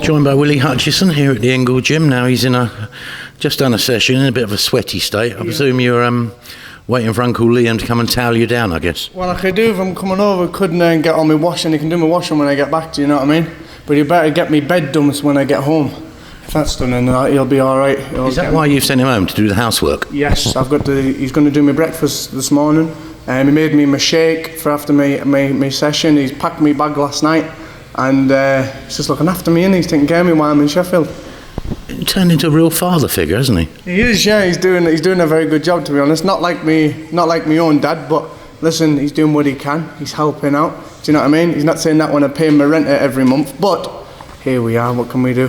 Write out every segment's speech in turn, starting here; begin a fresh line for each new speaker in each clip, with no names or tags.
Joined by Willy Hutchinson here at the Engle Gym. Now he's just done a session in a bit of a sweaty state. I presume you're waiting for Uncle Liam to come and towel you down, I guess.
Well, I could do if I'm coming over, couldn't get on my washing. He can do my washing when I get back, do you know what I mean? But you better get me bed done when I get home. If that's done, then he'll be all right.
Is that why you've sent him home, to do the housework?
Yes, he's going to do my breakfast this morning. He made me my shake for after my session. He's packed me bag last night, and he's just looking after me, and he's taking care of me while I'm in Sheffield.
He turned into a real father figure, hasn't he?
He is, yeah. He's doing a very good job, to be honest. Not like my own dad, but listen, he's doing what he can. He's helping out. Do you know what I mean? He's not saying that when I pay him my rent every month, but here we are. What can we do?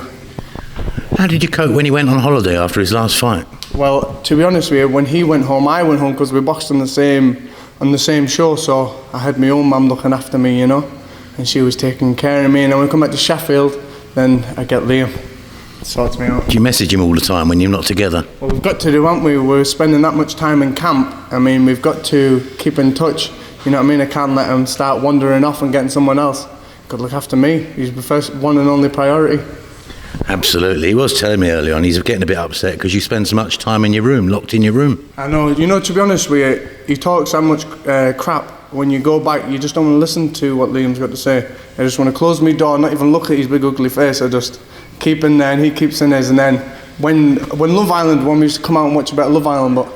How did you cope when he went on holiday after his last fight?
Well, to be honest with you, when he went home, I went home because we boxed on the same show. So I had my own mum looking after me, you know, and she was taking care of me. And then when I come back to Sheffield, then I get Liam. It sorts me out.
Do you message him all the time when you're not together?
Well, we've got to do, haven't we? We're spending that much time in camp. I mean, we've got to keep in touch. You know what I mean? I can't let him start wandering off and getting someone else. Got to look after me. He's the first one and only priority.
Absolutely. He was telling me early on he's getting a bit upset because you spend so much time in your room, locked in your room.
I know. You know, to be honest with you, he talks so much crap. When you go back, you just don't want to listen to what Liam's got to say. I just want to close my door, not even look at his big ugly face. I just keep in there and he keeps in his. And then when Love Island, when we used to come out and watch a bit of Love Island, but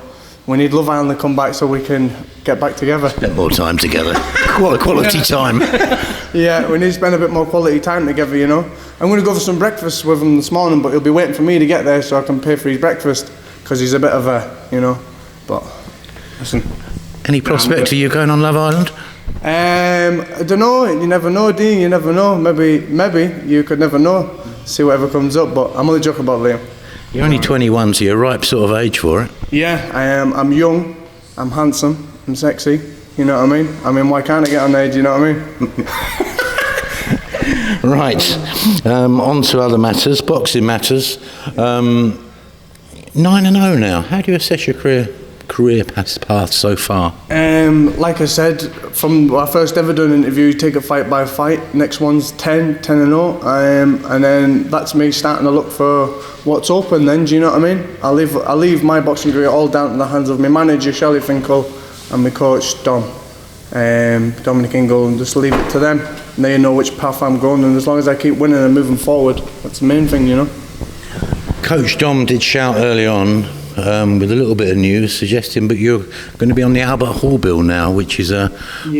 we need Love Island to come back so we can get back together.
Spend more time together. Quality time.
Yeah, we need to spend a bit more quality time together, you know. I'm going to go for some breakfast with him this morning, but he'll be waiting for me to get there so I can pay for his breakfast, because he's a bit of a, you know, but listen.
Any prospect of you going on Love Island?
I don't know. You never know, Dean. You never know. Maybe you could never know. See whatever comes up, but I'm only joking about Liam.
You're only 21, so you're a ripe sort of age for it.
Yeah, I am. I'm young, I'm handsome, I'm sexy, you know what I mean? I mean, why can't I get on age, you know what I mean?
Right, on to other matters, boxing matters. 9-0 now. How do you assess your career path so far?
Like I said, from our first ever done interview, you take it fight by fight. Next one's 10-0, and then that's me starting to look for what's open then, do you know what I mean? I'll leave my boxing career all down to the hands of my manager, Shelley Finkel, and my coach, Dominic Ingle, and just leave it to them. And they know which path I'm going, and as long as I keep winning and moving forward, that's the main thing, you know.
Coach Dom did shout early on with a little bit of news suggesting that you're going to be on the Albert Hall bill now, which is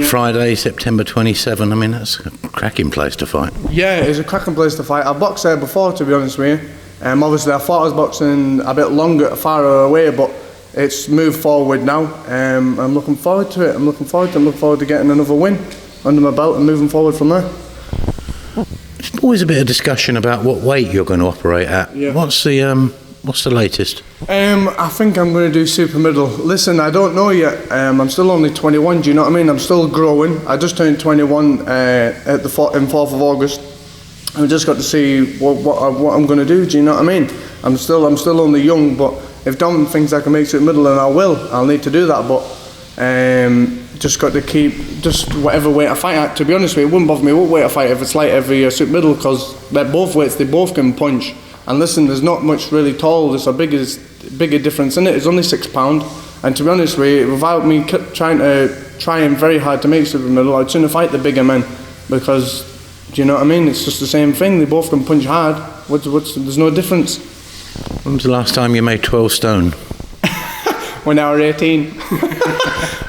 Friday, September 27. I mean, that's a cracking place to fight. Yeah,
it's a cracking place to fight. I've boxed there before, to be honest with you. Obviously, I thought I was boxing a bit longer, farther away, but it's moved forward now. I'm looking forward to it. I'm looking forward to getting another win under my belt and moving forward from there.
There's always a bit of discussion about what weight you're going to operate at. Yeah. What's the latest? I think I'm going to do super middle. Listen, I don't know yet. I'm still only 21. Do you know what I mean? I'm still growing. I just turned 21 in 4th of August. I've just got to see what I'm going to do. Do you know what I mean? I'm still only young, but if Dom thinks I can make it middle, then I will. I'll need to do that, but just got to keep just whatever weight I fight at. To be honest with you, it wouldn't bother me what weight I fight if it's light heavy or super middle, because they're both weights. They both can punch. And listen, there's not much really tall. There's a bigger difference in it. It's only £6, and to be honest with you, without me trying very hard to make super middle, I'd sooner fight the bigger men, because do you know what I mean? It's just the same thing. They both can punch hard. There's no difference. When was the last time you made 12 stone?
When I was 18.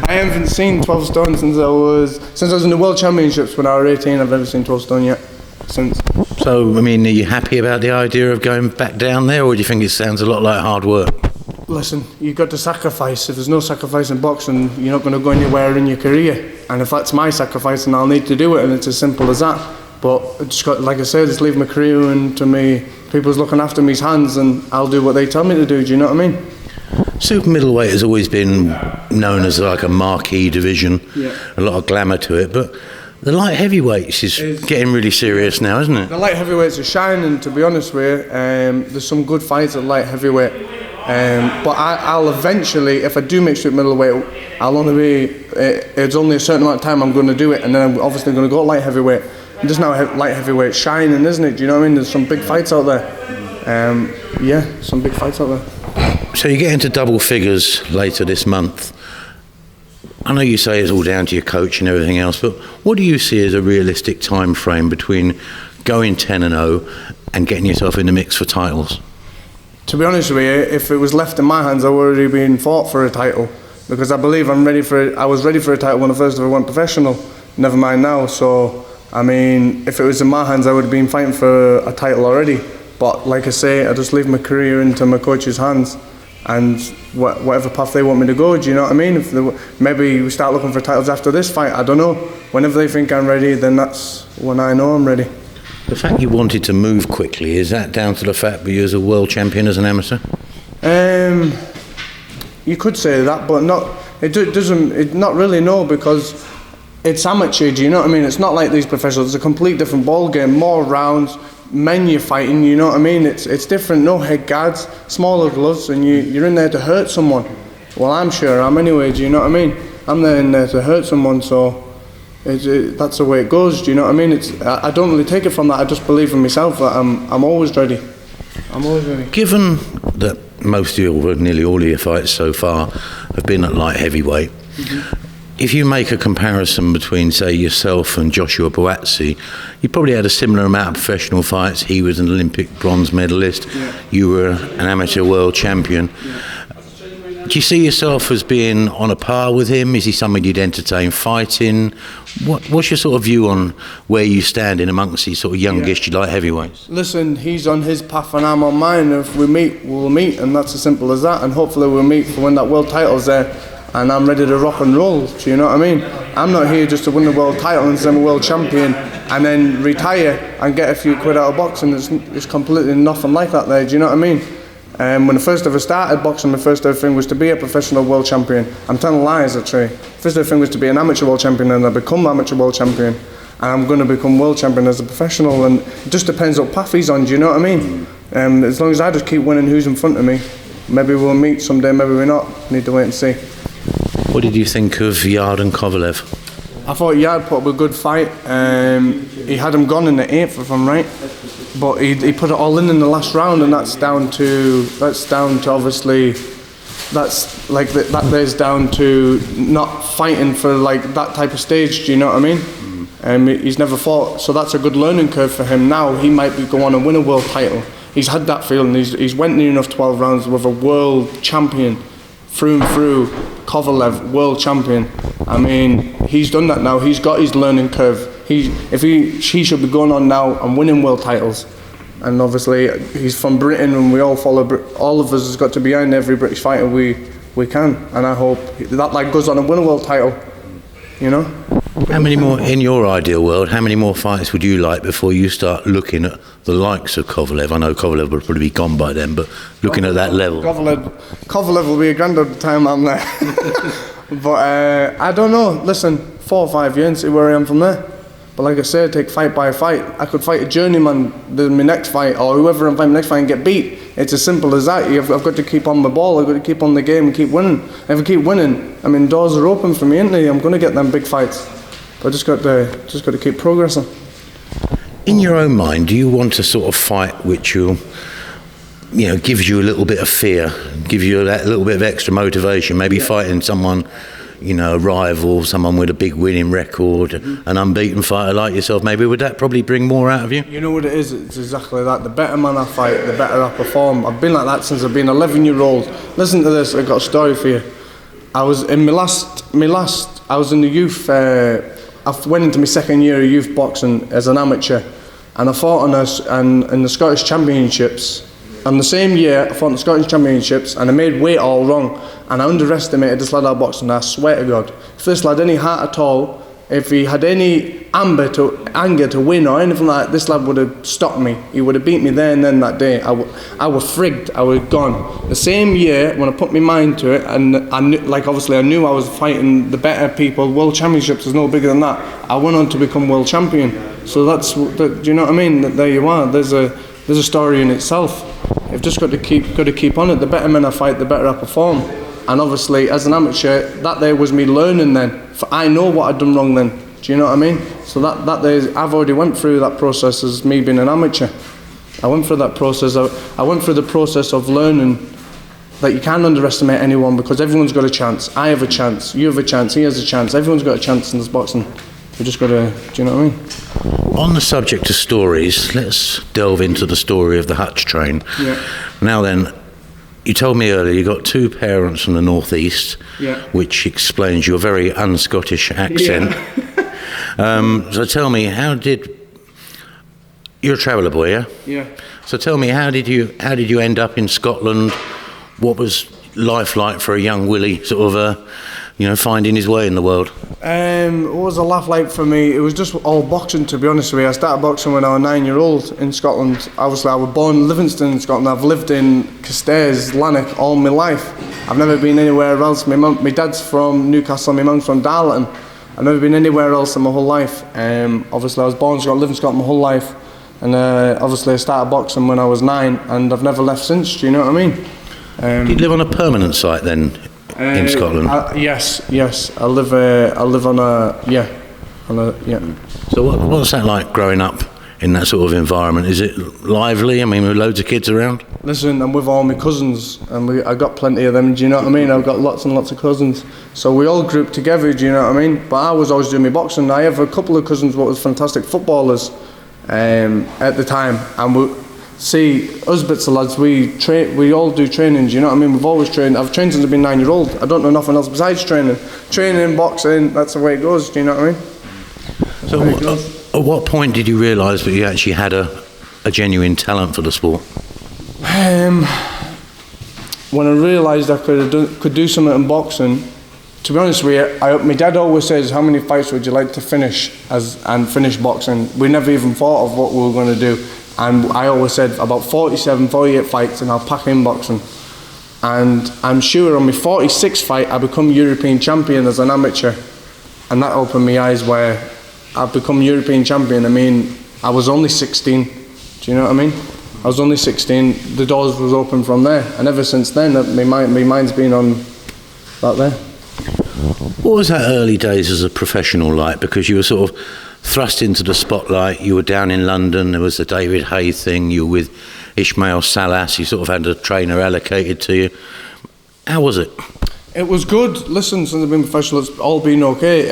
I haven't seen 12 stone since I was in the World Championships. When I was 18, I've never seen 12 stone yet. Since.
So, I mean, are you happy about the idea of going back down there, or do you think it sounds a lot like hard work?
Listen, you've got to sacrifice. If there's no sacrifice in boxing, you're not going to go anywhere in your career. And if that's my sacrifice, then I'll need to do it, and it's as simple as that. But I just got, like I said, just leave my career into me. People's looking after me's hands, and I'll do what they tell me to do. Do you know what I mean?
Super middleweight has always been known as like a marquee division.
Yeah.
A lot of glamour to it, but the light heavyweights is getting really serious now, isn't it?
The light heavyweights are shining, to be honest with you. There's some good fights at light heavyweight. But I'll eventually, if I do make super middleweight, it's only a certain amount of time I'm going to do it, and then I'm obviously going to go light heavyweight. just now light heavyweight shining, isn't it? Do you know what I mean? There's some big fights out there. Some big fights out there.
So you get into double figures later this month. I know you say it's all down to your coach and everything else, but what do you see as a realistic time frame between going 10-0 and getting yourself in the mix for titles?
To be honest with you, if it was left in my hands, I would already been fought for a title, because I believe I was ready for a title when I first ever went professional. Never mind now. So I mean, if it was in my hands, I would have been fighting for a title already. But like I say, I just leave my career into my coach's hands, and whatever path they want me to go. Do you know what I mean? Maybe we start looking for titles after this fight. I don't know. Whenever they think I'm ready, then that's when I know I'm ready.
The fact you wanted to move quickly, is that down to the fact that you was a world champion as an amateur?
You could say that, but not. Not really, no, because it's amateur. Do you know what I mean? It's not like these professionals. It's a complete different ball game. More rounds, men you're fighting. You know what I mean? It's different. No head guards, smaller gloves, and you're in there to hurt someone. Well, I'm sure I'm anyway. Do you know what I mean? I'm there in there to hurt someone, so. That's the way it goes. Do you know what I mean? I don't really take it from that. I just believe in myself that I'm always ready. I'm always ready.
Given that most of your, nearly all of your fights so far have been at light heavyweight, if you make a comparison between, say, yourself and Joshua Buatsi, you probably had a similar amount of professional fights. He was an Olympic bronze medalist. Yeah. You were an amateur world champion. Yeah. Do you see yourself as being on a par with him? Is he somebody you'd entertain fighting? What's your sort of view on where you stand in amongst these sort of youngish light heavyweights?
Listen, he's on his path and I'm on mine. If we meet, we'll meet, and that's as simple as that. And hopefully we'll meet for when that world title's there and I'm ready to rock and roll. Do you know what I mean? I'm not here just to win the world title and say I'm a world champion and then retire and get a few quid out of boxing. It's completely nothing like that there. Do you know what I mean? When I first ever started boxing, my first ever thing was to be a professional world champion. I'm telling lies, actually. First ever thing was to be an amateur world champion, and I become amateur world champion. And I'm going to become world champion as a professional, and it just depends what path he's on, do you know what I mean? As long as I just keep winning who's in front of me, maybe we'll meet someday, maybe we're not. Need to wait and see.
What did you think of Yard and Kovalev?
I thought Yard put up a good fight. He had him gone in the 8th, if I'm right. But he put it all in the last round, and that's down to obviously, that there's down to not fighting for like that type of stage. Do you know what I mean? He's never fought, so that's a good learning curve for him. Now he might go on and win a world title. He's had that feeling. He's went near enough 12 rounds with a world champion, through and through. Kovalev, world champion. I mean, he's done that now. He's got his learning curve. He should be going on now and winning world titles. And obviously, he's from Britain, and we all follow. All of us has got to be behind every British fighter we can. And I hope that like goes on and win a world title. You know.
How many more, in your ideal world, how many more fights would you like before you start looking at the likes of Kovalev? I know Kovalev would probably be gone by then, but looking at that level.
Kovalev will be a grand old time I'm there. But I don't know. Listen, 4 or 5 years and see where I am from there. But like I said, take fight by fight. I could fight a journeyman in my next fight, or whoever I'm fighting my next fight, and get beat. It's as simple as that. I've got to keep on the ball. I've got to keep on the game and keep winning. If I keep winning, I mean, doors are open for me, aren't they? I'm going to get them big fights. But I just got to keep progressing.
In your own mind, do you want a sort of fight which will, gives you a little bit of fear, give you that little bit of extra motivation? Maybe fighting someone, a rival, someone with a big winning record, an unbeaten fighter like yourself, maybe would that probably bring more out of you?
You know what it is? It's exactly that. The better man I fight, the better I perform. I've been like that since I've been 11-year-old. Listen to this, I've got a story for you. I was in I was in the youth, I went into my second year of youth boxing as an amateur, and I fought in the Scottish Championships. And the same year, I fought in the Scottish Championships, and I made weight all wrong, and I underestimated this lad out boxing. I swear to God, if this lad had any heart at all, if he had any anger to win or anything like that, this lad would have stopped me. He would have beat me there and then that day. I was frigged. I was gone. The same year, when I put my mind to it, and I knew I was fighting the better people. World Championships is no bigger than that. I went on to become world champion. So do you know what I mean? There you are. There's a story in itself. You've just got to keep on it. The better men I fight, the better I perform. And obviously, as an amateur, that there was me learning then. I know what I'd done wrong then. Do Do you know what I mean? So that is, I've already went through that process as me being an amateur. I went through that process. I went through the process of learning that you can't underestimate anyone, because everyone's got a chance. I have a chance, you have a chance, he has a chance. Everyone's got a chance in this boxing. We just got to, do you know what I mean?
On the subject of stories, let's delve into the story of the Hutch train.
Yeah.
Now then, you told me earlier you got two parents from the northeast,
yeah,
which explains your very un-Scottish accent. Yeah. So tell me, you're a traveller boy, yeah?
Yeah.
So tell me, how did you end up in Scotland? What was life like for a young Willy, sort of, finding his way in the world?
What was a laugh like for me? It was just all boxing, to be honest with you. I started boxing when I was 9-year-old in Scotland. Obviously, I was born in Livingston in Scotland. I've lived in Castares, Lanark all my life. I've never been anywhere else. My dad's from Newcastle, my mum's from Darlington. I've never been anywhere else in my whole life. Obviously, I was born in Scotland, lived in Scotland my whole life. And obviously, I started boxing when I was 9, and I've never left since, do you know what I mean?
Do you live on a permanent site then, in Scotland?
Yes. I live on a.
So what's that like growing up in that sort of environment? Is it lively? I mean, with loads of kids around?
Listen, I'm with all my cousins, and I got plenty of them, do you know what I mean? I've got lots and lots of cousins. So we all grouped together, do you know what I mean? But I was always doing my boxing. I have a couple of cousins what was fantastic footballers at the time, and us bits of lads, we all do training, do you know what I mean? We've always trained. I've trained since I've been 9-year-old. I don't know nothing else besides training. Training, boxing, that's the way it goes, do you know what I mean?
So at what point did you realise that you actually had a genuine talent for the sport?
When I realised I could do something in boxing, to be honest with you, my dad always says, how many fights would you like to finish and finish boxing? We never even thought of what we were going to do. And I always said about 47, 48 fights and I'll pack in boxing. And I'm sure on my 46th fight I become European champion as an amateur. And that opened my eyes where I've become European champion. I mean, I was only 16. Do you know what I mean? I was only 16. The doors was open from there. And ever since then, my mind's been on that there.
What was that early days as a professional like? Because you were sort of thrust into the spotlight. You were down in London, there was the David Hay thing, you were with Ismail Salas, you sort of had a trainer allocated to you. How was it? It
was good. Listen, since I've been professional, it's all been okay.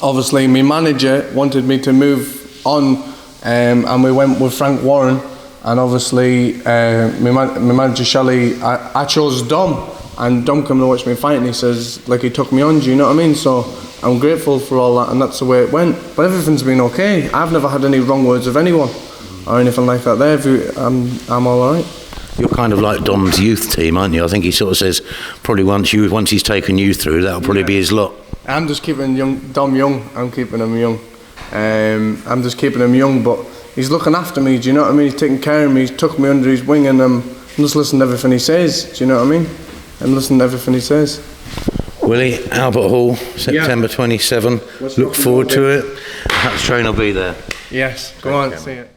Obviously, my manager wanted me to move on, and we went with Frank Warren, and obviously, my manager Shelley, I chose Dom, and Dom came to watch me fight, and he says, like, he took me on, do you know what I mean? So I'm grateful for all that, and that's the way it went. But everything's been okay. I've never had any wrong words of anyone or anything like that there. I'm all right.
You're kind of like Dom's youth team, aren't you? I think he sort of says probably once he's taken you through, that'll probably be his lot.
I'm just keeping Dom young. I'm keeping him young. I'm just keeping him young, but he's looking after me, do you know what I mean? He's taking care of me. He's took me under his wing, and I'm just listening to everything he says, do you know what I mean? I'm listening to everything he says.
Willy, Albert Hall, September 27. Look forward to it. Hutch train will be there.
Yes, go on, see it.